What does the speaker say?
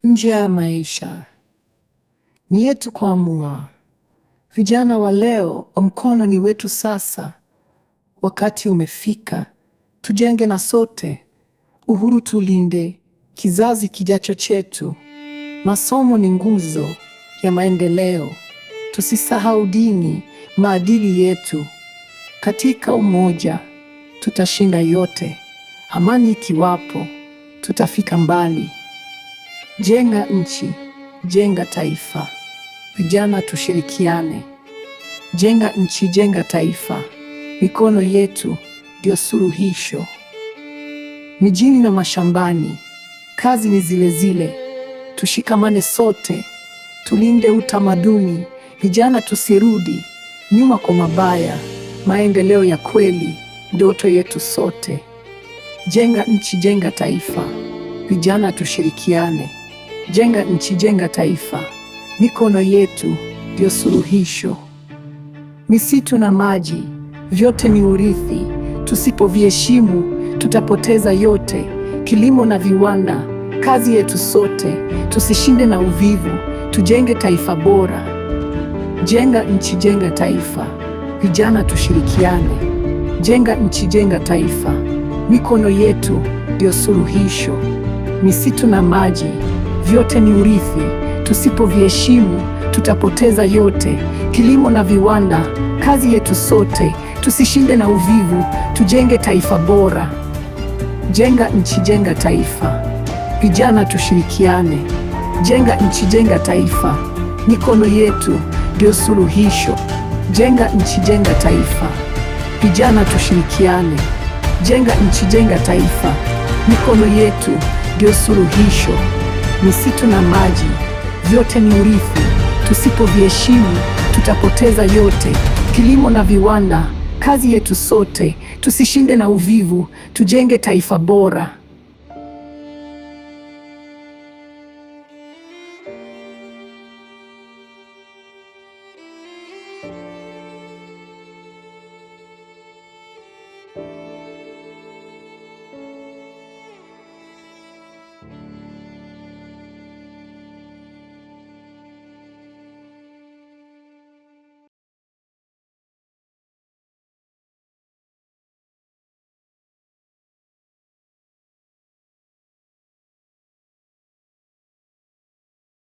Nje ya maisha ni yetu kuamua. Vijana wa leo, mkono ni wetu sasa. Wakati umefika, tujenge na sote. Uhuru tulinde, kizazi kijacho chetu. Masomo ni nguzo ya maendeleo. Tusisahau dini, maadili yetu. Katika umoja, tutashinda yote. Amani ikiwapo, tutafika mbali. Jenga nchi, jenga taifa. Vijana tushirikiane. Jenga nchi, jenga taifa. Mikono yetu ndio suluhisho. Mijini na mashambani, kazi ni zile zile. Tushikamane sote, tulinde utamaduni. Vijana tusirudi nyuma kwa mabaya. Maendeleo ya kweli, ndoto yetu sote. Jenga nchi, jenga taifa. Vijana tushirikiane. Jenga nchi, jenga taifa. Mikono yetu ndio suluhisho. Misitu na maji, vyote ni urithi. Tusipoviheshimu, tutapoteza yote. Kilimo na viwanda, kazi yetu sote. Tusishinde na uvivu, tujenge taifa bora. Jenga nchi, jenga taifa. Vijana tushirikiane. Jenga nchi, jenga taifa. Mikono yetu ndio suluhisho. Misitu na maji, vyote ni urithi. Tusipoviheshimu, tutapoteza yote. Kilimo na viwanda, kazi yetu sote. Tusishinde na uvivu, tujenge taifa bora. Jenga nchi, jenga taifa. Vijana tushirikiane. Jenga nchi, jenga taifa. Mikono yetu ndio suluhisho. Jenga nchi, jenga taifa. Vijana tushirikiane. Jenga nchi, jenga taifa. Mikono yetu ndio suluhisho. Misitu na maji, vyote ni urithi. Tusipoviheshimu, tutapoteza yote. Kilimo na viwanda, kazi yetu sote. Tusishinde na uvivu, tujenge taifa bora.